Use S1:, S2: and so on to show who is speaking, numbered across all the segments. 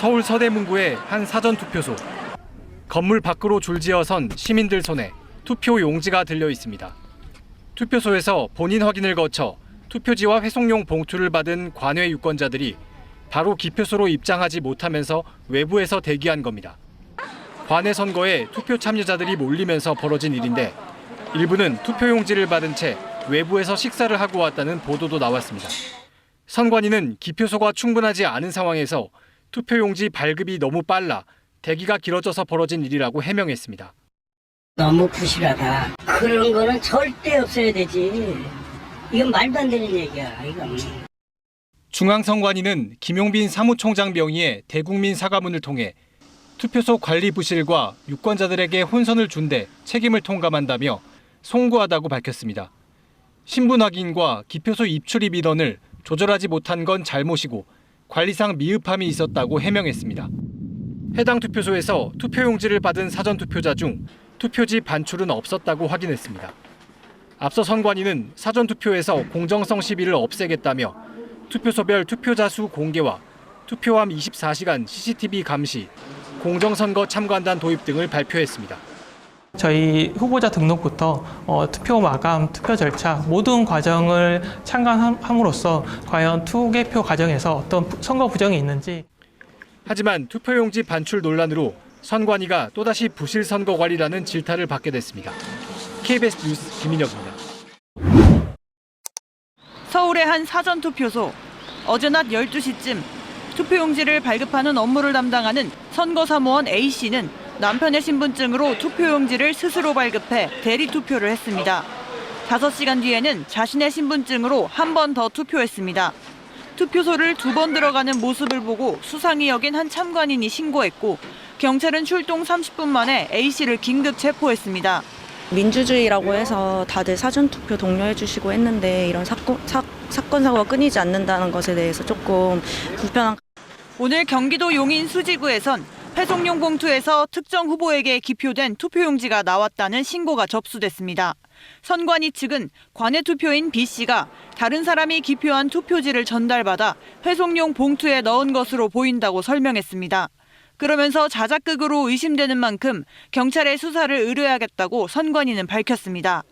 S1: 서울 서대문구의 한 사전투표소. 건물 밖으로 줄지어 선 시민들 손에 투표 용지가 들려 있습니다. 투표소에서 본인 확인을 거쳐 투표지와 회송용 봉투를 받은 관외 유권자들이 바로 기표소로 입장하지 못하면서 외부에서 대기한 겁니다. 관외 선거에 투표 참여자들이 몰리면서 벌어진 일인데 일부는 투표용지를 받은 채 외부에서 식사를 하고 왔다는 보도도 나왔습니다. 선관위는 기표소가 충분하지 않은 상황에서 투표용지 발급이 너무 빨라 대기가 길어져서 벌어진 일이라고 해명했습니다.
S2: 너무 부실하다. 그런 거는 절대 없어야 되지. 이건 말도 안 되는 얘기야. 이건.
S1: 중앙선관위는 김용빈 사무총장 명의의 대국민 사과문을 통해 투표소 관리 부실과 유권자들에게 혼선을 준 데 책임을 통감한다며 송구하다고 밝혔습니다. 신분 확인과 기표소 입출입 인원을 조절하지 못한 건 잘못이고 관리상 미흡함이 있었다고 해명했습니다. 해당 투표소에서 투표용지를 받은 사전투표자 중 투표지 반출은 없었다고 확인했습니다. 앞서 선관위는 사전투표에서 공정성 시비를 없애겠다며 투표소별 투표자 수 공개와 투표함 24시간 CCTV 감시, 공정선거 참관단 도입 등을 발표했습니다.
S3: 저희 후보자 등록부터 투표 마감, 투표 절차 모든 과정을 참관함으로써 과연 투개표 과정에서 어떤 선거 부정이 있는지.
S1: 하지만 투표용지 반출 논란으로 선관위가 또다시 부실 선거 관리라는 질타를 받게 됐습니다. KBS 뉴스 김인혁입니다.
S4: 서울의 한 사전투표소. 어제 낮 12시쯤 투표용지를 발급하는 업무를 담당하는 선거사무원 A씨는 남편의 신분증으로 투표용지를 스스로 발급해 대리투표를 했습니다. 5시간 뒤에는 자신의 신분증으로 한 번 더 투표했습니다. 투표소를 2번 들어가는 모습을 보고 수상히 여긴 한 참관인이 신고했고 경찰은 출동 30분 만에 A씨를 긴급 체포했습니다.
S5: 민주주의라고 해서 다들 사전투표 독려해 주시고 했는데 이런 사건, 사고가 끊이지 않는다는 것에 대해서 조금 불편한.
S4: 오늘 경기도 용인 수지구에선 회송용 봉투에서 특정 후보에게 기표된 투표용지가 나왔다는 신고가 접수됐습니다. 선관위 측은 관외 투표인 B씨가 다른 사람이 기표한 투표지를 전달받아 회송용 봉투에 넣은 것으로 보인다고 설명했습니다. 그러면서 자작극으로 의심되는 만큼 경찰에 수사를 의뢰하겠다고 선관위는 밝혔습니다.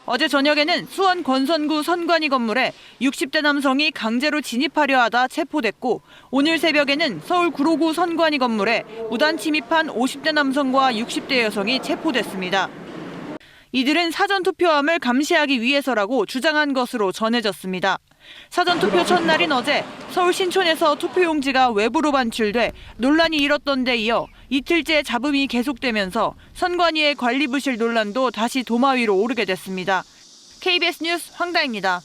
S4: 어제 저녁에는 수원 권선구 선관위 건물에 60대 남성이 강제로 진입하려 하다 체포됐고 오늘 새벽에는 서울 구로구 선관위 건물에 무단 침입한 50대 남성과 60대 여성이 체포됐습니다. 이들은 사전투표함을 감시하기 위해서라고 주장한 것으로 전해졌습니다. 사전투표 첫날인 어제 서울 신촌에서 투표용지가 외부로 반출돼 논란이 일었던 데 이어 이틀째 잡음이 계속되면서 선관위의 관리 부실 논란도 다시 도마 위로 오르게 됐습니다. KBS 뉴스 황다입니다.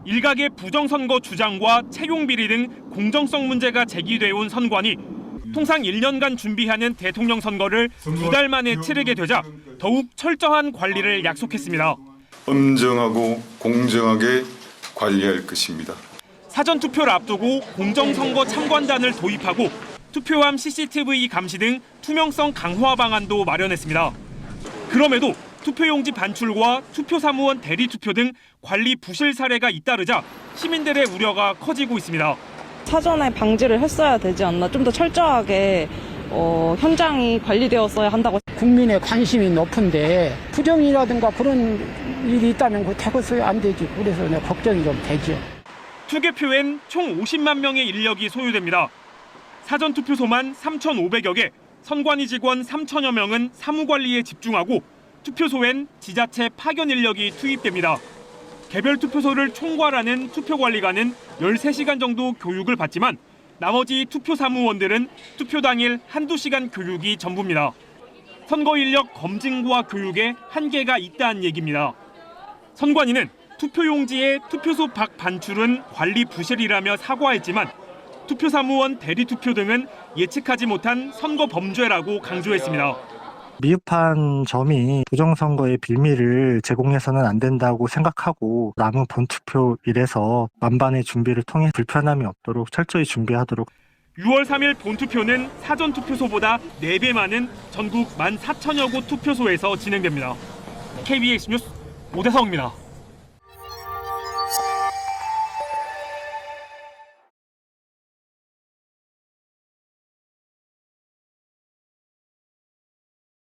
S6: 일각의 부정선거 주장과 채용 비리 등 공정성 문제가 제기돼 온 선관위. 통상 1년간 준비하는 대통령 선거를 2달 만에 치르게 되자 더욱 철저한 관리를 약속했습니다.
S7: 엄정하고 공정하게 관리할 것입니다.
S6: 사전투표를 앞두고 공정선거 참관단을 도입하고 투표함 CCTV 감시 등 투명성 강화 방안도 마련했습니다. 그럼에도 투표용지 반출과 투표사무원 대리투표 등 관리 부실 사례가 잇따르자 시민들의 우려가 커지고 있습니다.
S8: 사전에 방지를 했어야 되지 않나, 좀 더 철저하게 현장이 관리되었어야 한다고.
S9: 국민의 관심이 높은데 부정이라든가 그런 일이 있다면 그거 대거서야 안 되지. 그래서 내가 걱정이 좀 되죠.
S6: 투개표엔 총 50만 명의 인력이 소요됩니다. 사전투표소만 3,500여 개, 선관위 직원 3,000여 명은 사무관리에 집중하고 투표소엔 지자체 파견 인력이 투입됩니다. 개별 투표소를 총괄하는 투표관리관은 13시간 정도 교육을 받지만 나머지 투표사무원들은 투표 당일 한두 시간 교육이 전부입니다. 선거 인력 검증과 교육에 한계가 있다는 얘기입니다. 선관위는 투표용지의 투표소 밖 반출은 관리 부실이라며 사과했지만 투표사무원 대리투표 등은 예측하지 못한 선거 범죄라고 강조했습니다.
S10: 미흡한 점이 부정선거의 빌미를 제공해서는 안 된다고 생각하고 남은 본투표일에서 만반의 준비를 통해 불편함이 없도록 철저히 준비하도록.
S6: 6월 3일 본투표는 사전투표소보다 4배 많은 전국 14,000여 곳 투표소에서 진행됩니다. KBS 뉴스 오대성입니다.